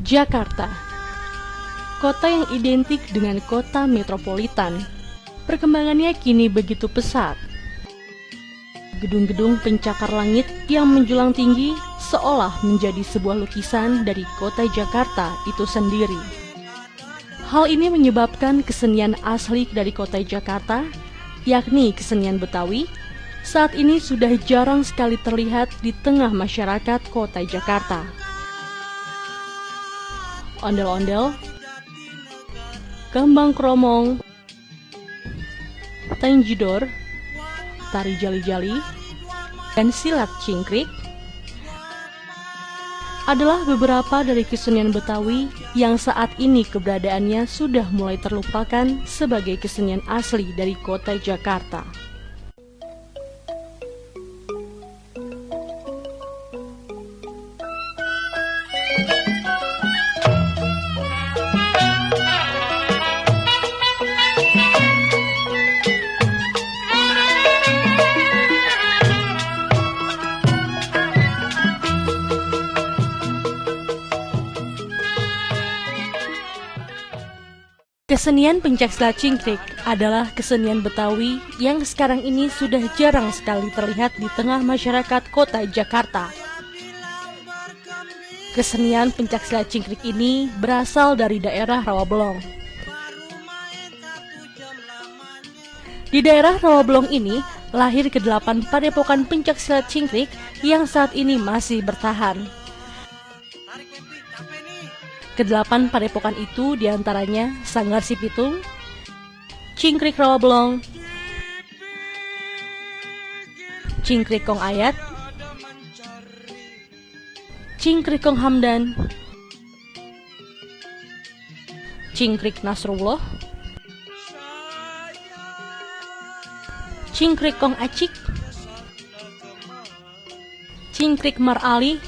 Jakarta, kota yang identik dengan kota metropolitan. Perkembangannya kini begitu pesat. Gedung-gedung pencakar langit yang menjulang tinggi seolah menjadi sebuah lukisan dari kota Jakarta itu sendiri. Hal ini menyebabkan kesenian asli dari kota Jakarta, yakni kesenian Betawi, saat ini sudah jarang sekali terlihat di tengah masyarakat kota Jakarta. Ondel-ondel, kembang kromong, tanjidor, tari jali-jali, dan silat cingkrik adalah beberapa dari kesenian Betawi yang saat ini keberadaannya sudah mulai terlupakan sebagai kesenian asli dari kota Jakarta. Kesenian pencaksilat cingkrik adalah kesenian Betawi yang sekarang ini sudah jarang sekali terlihat di tengah masyarakat kota Jakarta. Kesenian pencaksilat cingkrik ini berasal dari daerah Rawabelong. Di daerah Rawabelong ini lahir ke-8 padepokan pencaksilat cingkrik yang saat ini masih bertahan. Ke-8 padepokan itu diantaranya Sanggar Si Pitung, Cingkrik Rawabelong, Cingkrik Kong Ayat, Cingkrik Kong Hamdan, Cingkrik Nasrullah, Cingkrik Kong Acik, Cingkrik Mar Ali,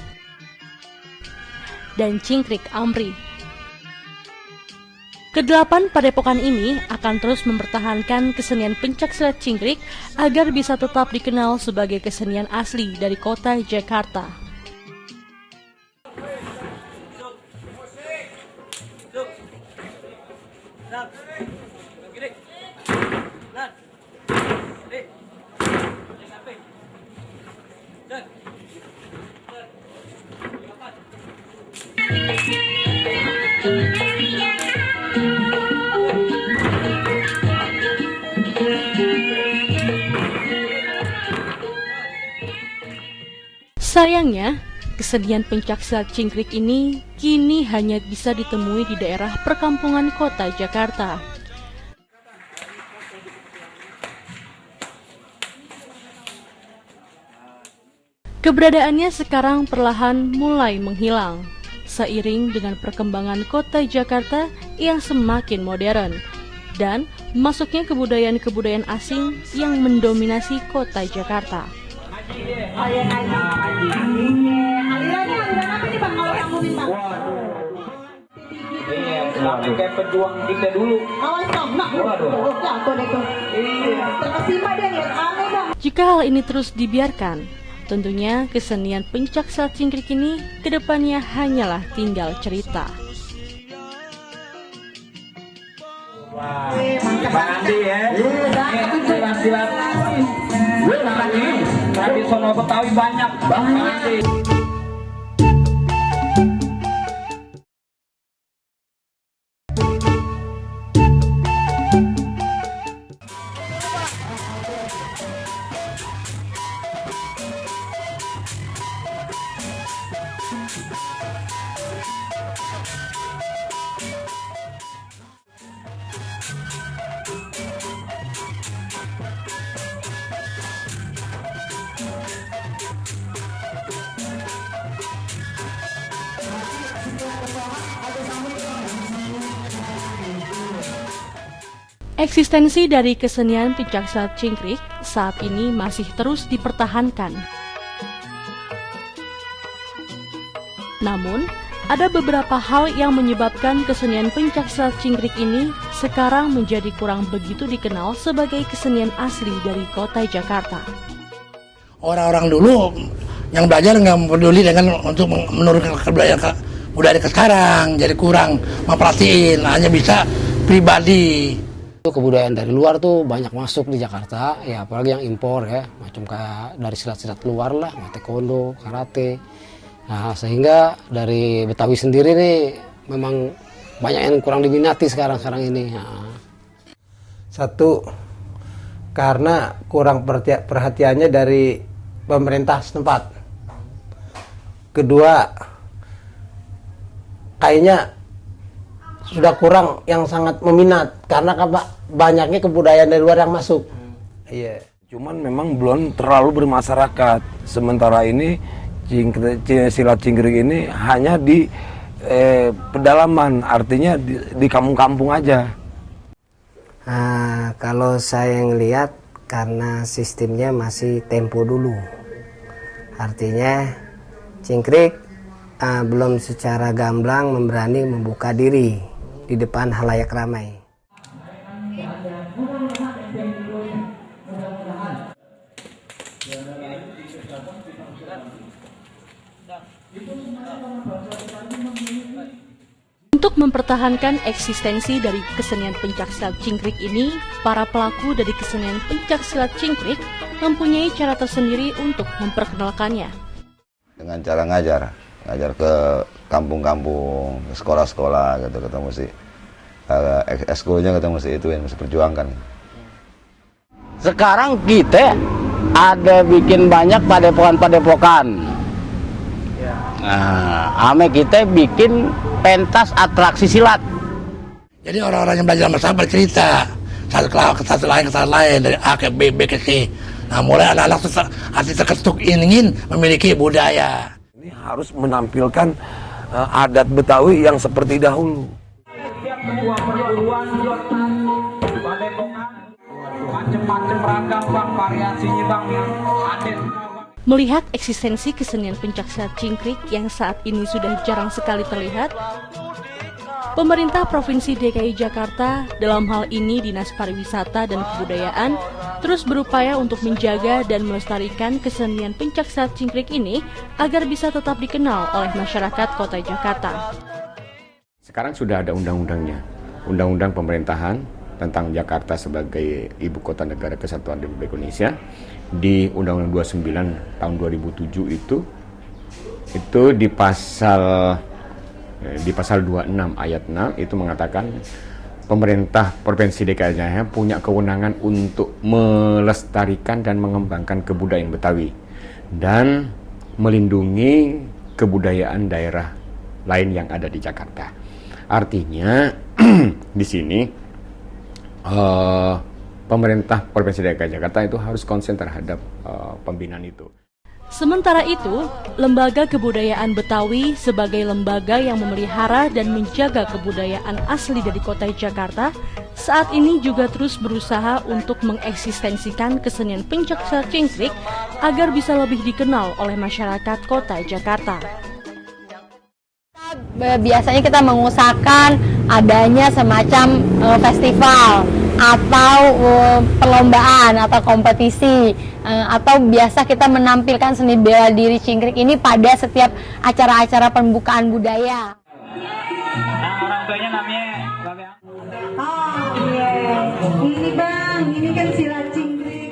dan Cingkrik Amri. Ke-8 padepokan ini akan terus mempertahankan kesenian pencaksilat cingkrik agar bisa tetap dikenal sebagai kesenian asli dari kota Jakarta. Sayangnya, kesenian pencaksilat cingkrik ini kini hanya bisa ditemui di daerah perkampungan kota Jakarta. Keberadaannya sekarang perlahan mulai menghilang, seiring dengan perkembangan kota Jakarta yang semakin modern, dan masuknya kebudayaan-kebudayaan asing yang mendominasi kota Jakarta. Sampai kayak pejuang kita dulu. Jika hal ini terus dibiarkan, tentunya kesenian pencaksilat cingkrik ini kedepannya hanyalah tinggal cerita. Wah, Bang Andi ya. Silat-silat. Gue makan ini. Habis tradisional Betawi banyak banget. Eksistensi dari kesenian pencaksilat cingkrik saat ini masih terus dipertahankan. Namun, ada beberapa hal yang menyebabkan kesenian pencaksilat cingkrik ini sekarang menjadi kurang begitu dikenal sebagai kesenian asli dari kota Jakarta. Orang-orang dulu yang belajar nggak peduli dengan untuk menurunkan budaya ke sekarang, jadi kurang memperhatiin, hanya bisa pribadi. Kebudayaan dari luar tuh banyak masuk di Jakarta, ya apalagi yang impor ya, macam kayak dari silat-silat luar lah, taekwondo, karate. Nah sehingga dari Betawi sendiri nih memang banyak yang kurang diminati sekarang ini. Nah. Satu, karena kurang perhatiannya dari pemerintah setempat. Kedua, kayaknya sudah kurang yang sangat meminat karena banyaknya kebudayaan dari luar yang masuk. Iya. Cuman memang belum terlalu bermasyarakat. Sementara ini silat cingkrik ini hanya di pedalaman, artinya di kampung-kampung aja. Nah, kalau saya ngelihat karena sistemnya masih tempo dulu. Artinya cingkrik belum secara gamblang memberani membuka diri di depan halayak ramai. Untuk mempertahankan eksistensi dari kesenian pencaksilat cingkrik ini, para pelaku dari kesenian pencaksilat cingkrik mempunyai cara tersendiri untuk memperkenalkannya. Dengan cara ngajar ke kampung-kampung, ke sekolah-sekolah gitu, kita mesti ekskulnya kita mesti mesti perjuangkan. Sekarang kita ada bikin banyak padepokan-padepokan. Nah, ame kita bikin pentas atraksi silat. Jadi orang-orang yang belajar bersama bercerita satu ke satu lain dari A ke B ke C. Nah mulai anak-anak hati terketuk ingin memiliki budaya. Ini harus menampilkan adat Betawi yang seperti dahulu. Setiap ketua perguruan padepokan macam-macam ragam bang, variasinya bang yang adat. Melihat eksistensi kesenian pencaksilat cingkrik yang saat ini sudah jarang sekali terlihat, pemerintah Provinsi DKI Jakarta, dalam hal ini Dinas Pariwisata dan Kebudayaan, terus berupaya untuk menjaga dan melestarikan kesenian pencaksilat cingkrik ini agar bisa tetap dikenal oleh masyarakat kota Jakarta. Sekarang sudah ada undang-undangnya, Undang-Undang Pemerintahan tentang Jakarta sebagai Ibu Kota Negara Kesatuan Republik Indonesia. Di Undang-Undang 29 tahun 2007 itu di pasal 26 ayat 6 itu mengatakan pemerintah Provinsi DKI Jakarta punya kewenangan untuk melestarikan dan mengembangkan kebudayaan Betawi dan melindungi kebudayaan daerah lain yang ada di Jakarta. Artinya di sini pemerintah Provinsi DKI Jakarta itu harus konsen terhadap pembinaan itu. Sementara itu, Lembaga Kebudayaan Betawi sebagai lembaga yang memelihara dan menjaga kebudayaan asli dari kota Jakarta, saat ini juga terus berusaha untuk mengeksistensikan kesenian pencaksilat cingkrik agar bisa lebih dikenal oleh masyarakat kota Jakarta. Biasanya kita mengusahakan adanya semacam festival atau perlombaan atau kompetisi, atau biasa kita menampilkan seni bela diri cingkrik ini pada setiap acara-acara pembukaan budaya. Nah, orang tuanya namanya oh iya, ini bang, ini kan silat cingkrik.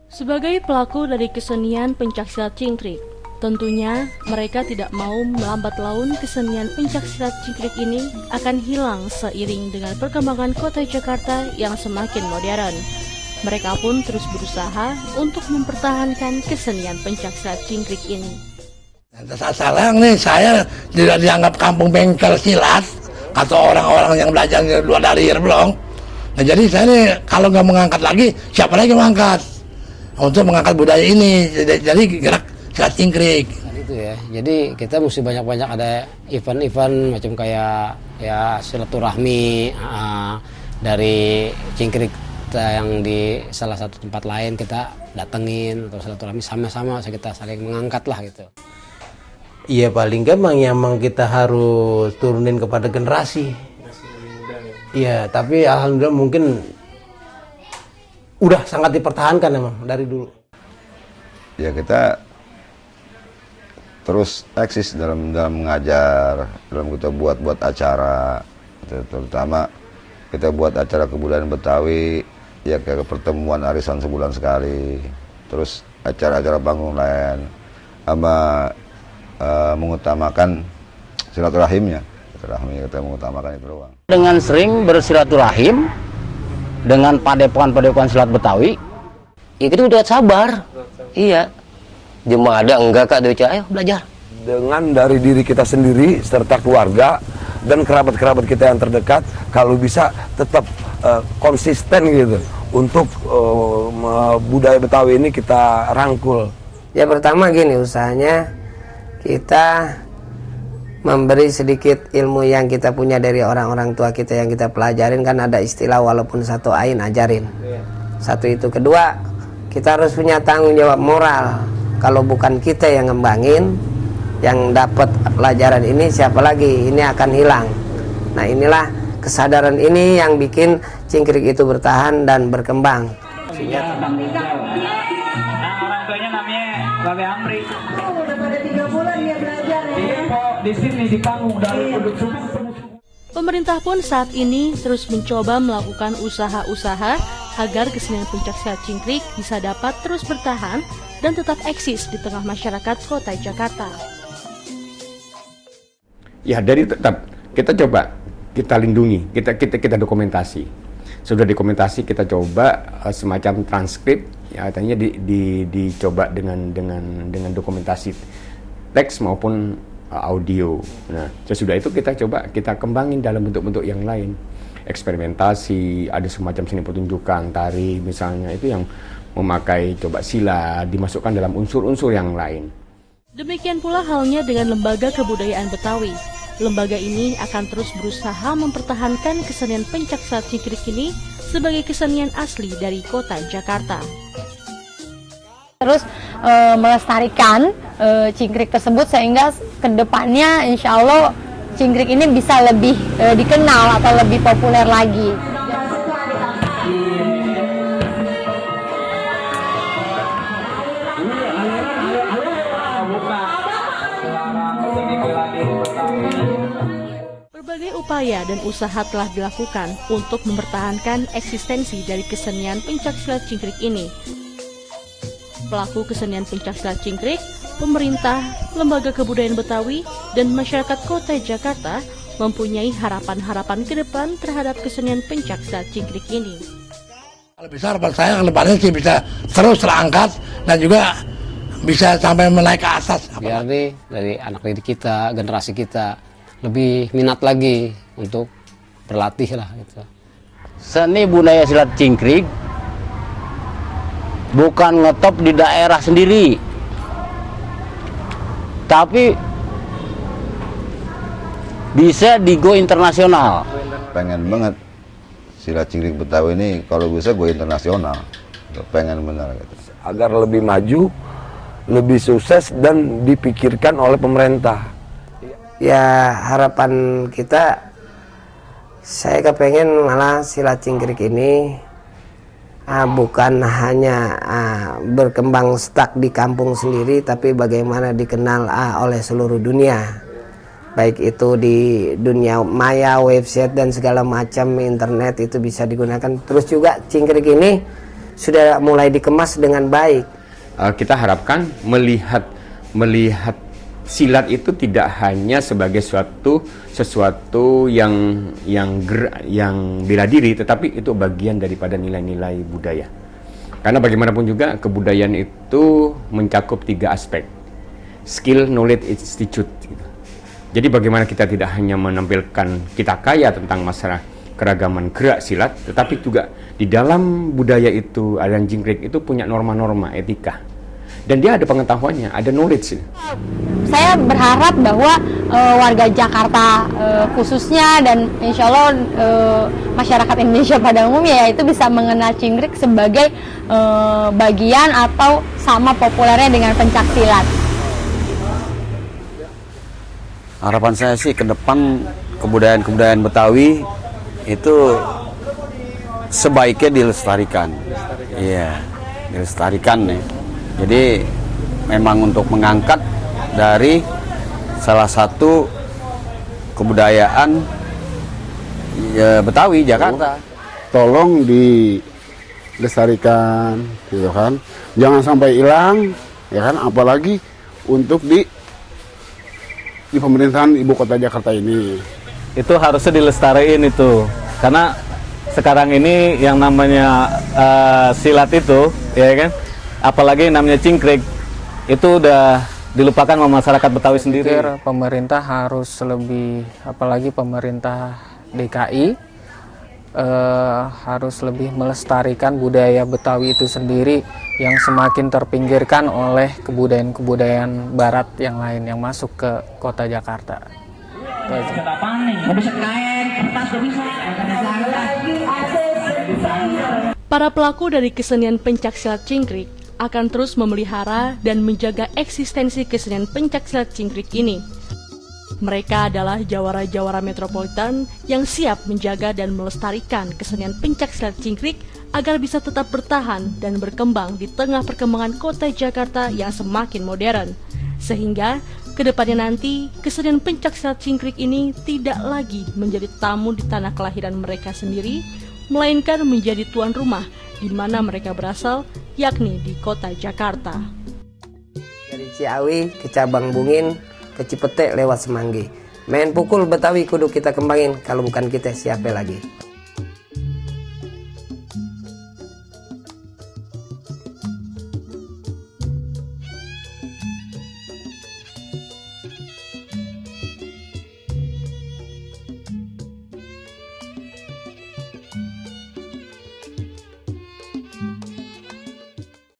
Sebagai pelaku dari kesenian pencaksilat cingkrik, tentunya mereka tidak mau melambat laun kesenian pencaksilat cingkrik ini akan hilang seiring dengan perkembangan kota Jakarta yang semakin modern. Mereka pun terus berusaha untuk mempertahankan kesenian pencaksilat cingkrik ini. Sekarang nih saya tidak dianggap kampung bengkel silat atau orang-orang yang belajar luar dari Irblong. Nah jadi saya nih kalau nggak mengangkat lagi, siapa lagi mengangkat untuk mengangkat budaya ini? Jadi gerak silat cingkrik. Itu ya. Jadi kita mesti banyak-banyak ada event-event macam kayak ya silaturahmi dari cingkrik kita yang di salah satu tempat lain kita datengin atau silaturahmi sama-sama kita saling mengangkat lah gitu. Iya paling gampang ya memang kita harus turunin kepada generasi. Iya tapi alhamdulillah mungkin udah sangat dipertahankan emang dari dulu. Ya kita terus eksis dalam mengajar, dalam kita buat acara, terutama kita buat acara kebudayaan Betawi, ya kayak pertemuan arisan sebulan sekali, terus acara-acara panggung lain, sama mengutamakan silaturahimnya, kita mengutamakan itu doang. Dengan sering bersilaturahim dengan padepokan silat Betawi, ya kita udah sabar, iya. Cuma ada enggak Kak Dewi, ayo belajar. Dengan dari diri kita sendiri serta keluarga dan kerabat-kerabat kita yang terdekat, kalau bisa tetap konsisten gitu untuk budaya Betawi ini kita rangkul. Ya pertama gini, usahanya kita memberi sedikit ilmu yang kita punya dari orang-orang tua kita yang kita pelajarin. Kan ada istilah walaupun satu ain ajarin. Satu itu. Kedua, kita harus punya tanggung jawab moral. Kalau bukan kita yang ngembangin, yang dapat pelajaran ini siapa lagi? Ini akan hilang. Nah inilah kesadaran ini yang bikin cingkrik itu bertahan dan berkembang. Nah orang tuanya namanya Babe Amri. Udah pada 3 bulan dia belajar ya. Di sini di panggung dari Kudus. Pemerintah pun saat ini terus mencoba melakukan usaha-usaha agar kesenian pencaksilat cingkrik bisa dapat terus bertahan dan tetap eksis di tengah masyarakat kota Jakarta. Ya dari tetap kita coba kita lindungi, kita dokumentasi. Sudah dokumentasi kita coba semacam transkrip, ya artinya dicoba dengan dokumentasi teks maupun audio. Nah, sesudah itu kita coba kita kembangin dalam bentuk-bentuk yang lain. Eksperimentasi, ada semacam seni pertunjukan, tari misalnya, itu yang memakai coba sila, dimasukkan dalam unsur-unsur yang lain. Demikian pula halnya dengan Lembaga Kebudayaan Betawi. Lembaga ini akan terus berusaha mempertahankan kesenian pencaksilat cingkrik ini sebagai kesenian asli dari kota Jakarta. Terus melestarikan cingkrik tersebut sehingga kedepannya insya Allah cingkrik ini bisa lebih dikenal atau lebih populer lagi. Berbagai upaya dan usaha telah dilakukan untuk mempertahankan eksistensi dari kesenian pencaksilat cingkrik ini. Pelaku kesenian pencaksilat cingkrik, pemerintah, Lembaga Kebudayaan Betawi, dan masyarakat kota Jakarta mempunyai harapan-harapan ke depan terhadap kesenian pencaksilat cingkrik ini. Kalau bisa harapan saya ke depannya sih bisa terus terangkat dan juga bisa sampai menaik ke atas. Biar nih dari anak didik kita, generasi kita lebih minat lagi untuk berlatih lah gitu. Seni budaya silat cingkrik bukan ngetop di daerah sendiri, tapi bisa di go internasional. Pengen banget silat cingkrik Betawi ini kalau bisa go internasional, pengen benar gitu. Agar lebih maju, lebih sukses dan dipikirkan oleh pemerintah. Ya harapan kita, saya kepengen malah silat cingkrik ini bukan hanya berkembang stuck di kampung sendiri, tapi bagaimana dikenal oleh seluruh dunia. baik itu di dunia maya, website dan segala macam internet itu bisa digunakan. Terus juga cingkrik ini sudah mulai dikemas dengan baik. Kita harapkan melihat silat itu tidak hanya sebagai sesuatu yang bela diri, tetapi itu bagian daripada nilai-nilai budaya. Karena bagaimanapun juga kebudayaan itu mencakup 3 aspek: skill, knowledge, institute. Gitu. Jadi bagaimana kita tidak hanya menampilkan kita kaya tentang masalah keragaman gerak silat, tetapi juga di dalam budaya itu aliran jingkrik itu punya norma-norma etika. Dan dia ada pengetahuannya, ada knowledge. Saya berharap bahwa warga Jakarta khususnya dan insya Allah masyarakat Indonesia pada umumnya itu bisa mengenal cingkrik sebagai bagian atau sama populernya dengan pencaksilat. Harapan saya sih ke depan kebudayaan Betawi itu sebaiknya dilestarikan. Iya, dilestarikan nih. Jadi memang untuk mengangkat dari salah satu kebudayaan Betawi Jakarta. Tolong dilestarikan, gitu kan. Jangan sampai hilang, ya kan. Apalagi untuk di pemerintahan ibu kota Jakarta ini. Itu harusnya dilestariin itu, karena sekarang ini yang namanya silat itu, ya kan, apalagi yang namanya cingkrik itu udah dilupakan sama masyarakat Betawi sendiri. Pemerintah harus lebih, apalagi pemerintah DKI harus lebih melestarikan budaya Betawi itu sendiri yang semakin terpinggirkan oleh kebudayaan-kebudayaan barat yang lain yang masuk ke kota Jakarta. Para pelaku dari kesenian pencaksilat cingkrik akan terus memelihara dan menjaga eksistensi kesenian pencaksilat cingkrik ini. Mereka adalah jawara-jawara metropolitan yang siap menjaga dan melestarikan kesenian pencaksilat cingkrik agar bisa tetap bertahan dan berkembang di tengah perkembangan kota Jakarta yang semakin modern. Sehingga kedepannya nanti kesenian pencaksilat cingkrik ini tidak lagi menjadi tamu di tanah kelahiran mereka sendiri, melainkan menjadi tuan rumah di mana mereka berasal, yakni di kota Jakarta. Dari Ciawi ke Cabang Bungin ke Cipete lewat Semanggi. Main pukul Betawi kudu kita kembangin, kalau bukan kita siapa lagi.